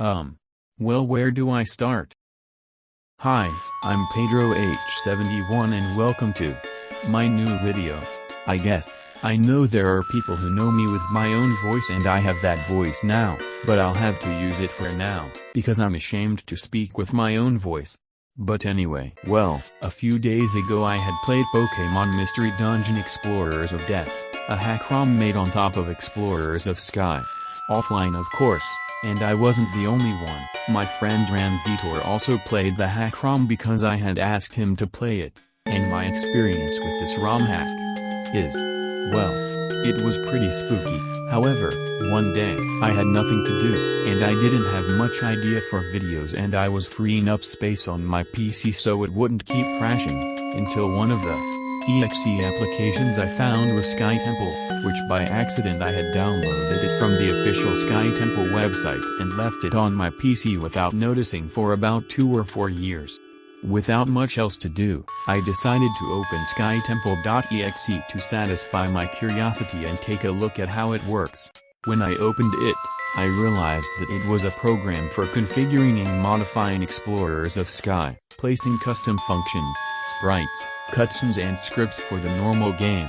Well, where do I start? Hi, I'm Pedro H71 and welcome to my new video. I know there are people who know me with my own voice and I have that voice now, but I'll have to use it for now, because I'm ashamed to speak with my own voice. But anyway, well, a few days ago I had played Pokemon Mystery Dungeon Explorers of Death, a hack ROM made on top of Explorers of Sky. Offline of course, and I wasn't the only one. My friend Ran Vitor also played the hack ROM because I had asked him to play it, and my experience with this ROM hack is, well, it was pretty spooky. However, one day, I had nothing to do, and I didn't have much idea for videos and I was freeing up space on my PC so it wouldn't keep crashing, until one of the exe applications I found was SkyTemple, which by accident I had downloaded it from the official SkyTemple website and left it on my PC without noticing for about 2 or 4 years. Without much else to do, I decided to open SkyTemple.exe to satisfy my curiosity and take a look at how it works. When I opened it, I realized that it was a program for configuring and modifying Explorers of Sky, placing custom functions, sprites, cutscenes and scripts for the normal game.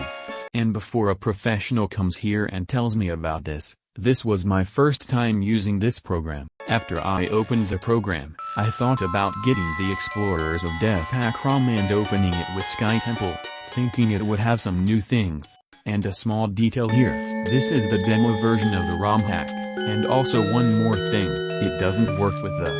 And before a professional comes here and tells me about this was my first time using this program. After I opened the program, I thought about getting the Explorers of Death hack ROM and opening it with SkyTemple, thinking it would have some new things. And a small detail here, this is the demo version of the ROM hack, and also one more thing, it doesn't work with the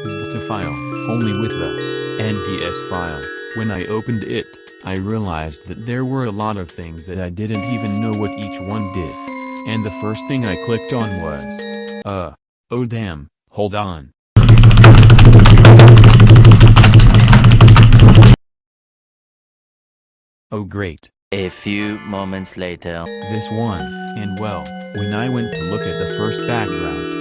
ZLT file, only with the NTS file. When I opened it, I realized that there were a lot of things that I didn't even know what each one did. And the first thing I clicked on was, oh damn, hold on. Oh great. A few moments later. This one, and well, when I went to look at the first background,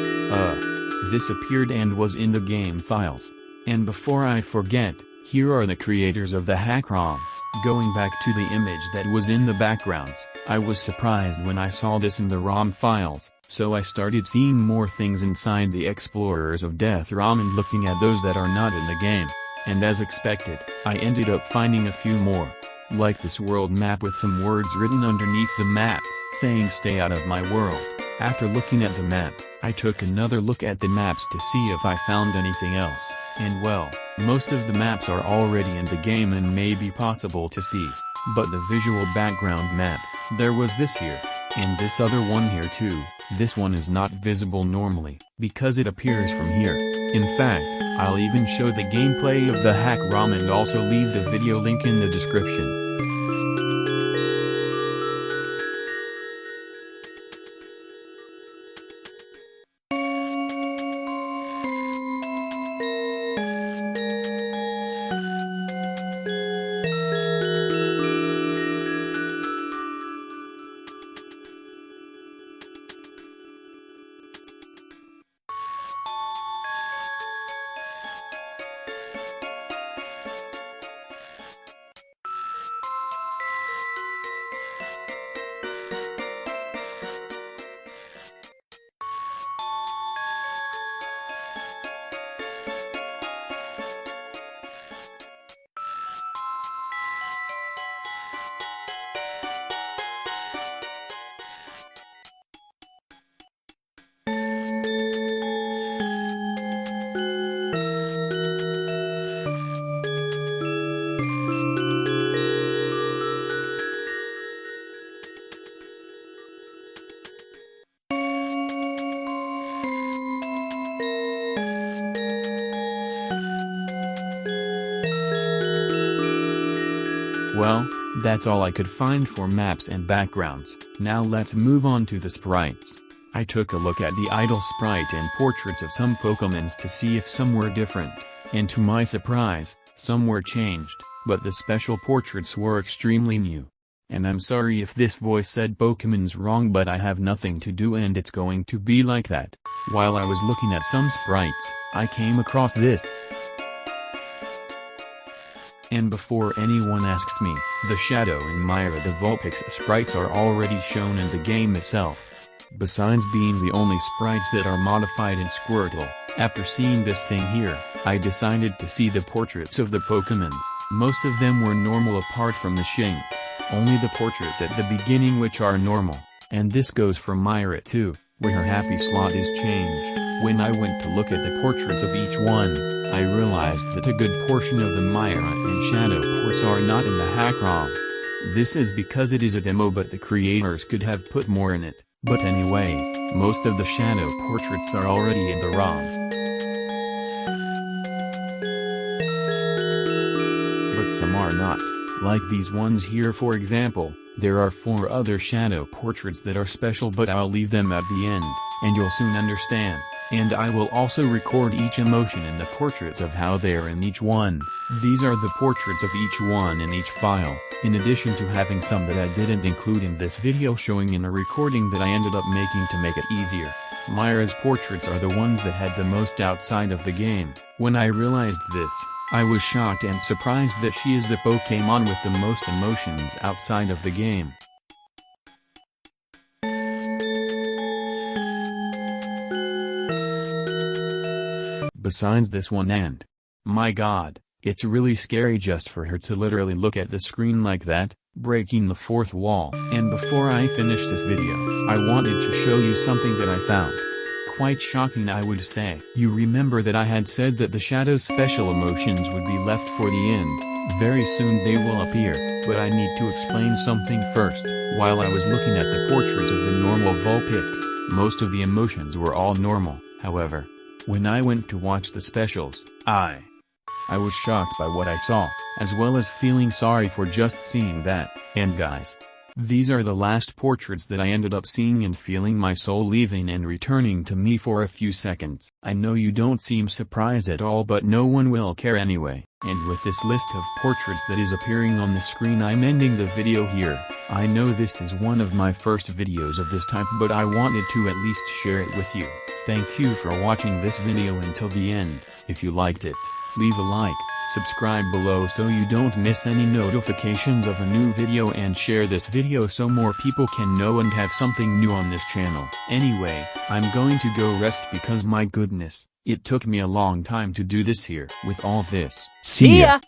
this appeared and was in the game files. And before I forget, here are the creators of the hack ROM. Going back to the image that was in the backgrounds, I was surprised when I saw this in the ROM files, so I started seeing more things inside the Explorers of Death ROM and looking at those that are not in the game. And as expected, I ended up finding a few more. Like this world map with some words written underneath the map, saying stay out of my world. After looking at the map, I took another look at the maps to see if I found anything else, and well, most of the maps are already in the game and may be possible to see. But the visual background map, there was this here, and this other one here too. This one is not visible normally, because it appears from here. In fact, I'll even show the gameplay of the hack ROM and also leave the video link in the description. Well, that's all I could find for maps and backgrounds. Now let's move on to the sprites. I took a look at the idle sprite and portraits of some Pokemons to see if some were different, and to my surprise, some were changed, but the special portraits were extremely new. And I'm sorry if this voice said Pokemon's wrong, but I have nothing to do and it's going to be like that. While I was looking at some sprites, I came across this. And before anyone asks me, the Shadow and Myra the Vulpix sprites are already shown in the game itself. Besides being the only sprites that are modified in Squirtle, After seeing this thing here, I decided to see the portraits of the Pokemons. Most of them were normal apart from the Shinx. Only the portraits at the beginning which are normal. And this goes for Myra too, where her happy slot is changed. When I went to look at the portraits of each one, I realized that a good portion of the Myra and Shadow ports are not in the hack ROM. This is because it is a demo, but the creators could have put more in it. But anyways, most of the Shadow portraits are already in the ROM. But some are not. Like these ones here, for example. There are 4 other Shadow portraits that are special, but I'll leave them at the end, and you'll soon understand. And I will also record each emotion in the portraits of how they are in each one. These are the portraits of each one in each file, in addition to having some that I didn't include in this video showing in a recording that I ended up making to make it easier. Myra's portraits are the ones that had the most outside of the game. When I realized this, I was shocked and surprised that she is the Pokemon with the most emotions outside of the game. Besides this one, and my god, it's really scary just for her to literally look at the screen like that, breaking the 4th wall. And before I finish this video, I wanted to show you something that I found. Quite shocking, I would say. You remember that I had said that the Shadow's special emotions would be left for the end. Very soon they will appear, but I need to explain something first. While I was looking at the portraits of the normal Vulpix, most of the emotions were all normal. However, when I went to watch the specials, I was shocked by what I saw, as well as feeling sorry for just seeing that. And guys, these are the last portraits that I ended up seeing and feeling my soul leaving and returning to me for a few seconds. I know you don't seem surprised at all, but no one will care anyway. And with this list of portraits that is appearing on the screen, I'm ending the video here. I know this is one of my first videos of this type, but I wanted to at least share it with you. Thank you for watching this video until the end. If you liked it, leave a like, subscribe below so you don't miss any notifications of a new video, and share this video so more people can know and have something new on this channel. Anyway, I'm going to go rest because my goodness, it took me a long time to do this here. With all this, See ya!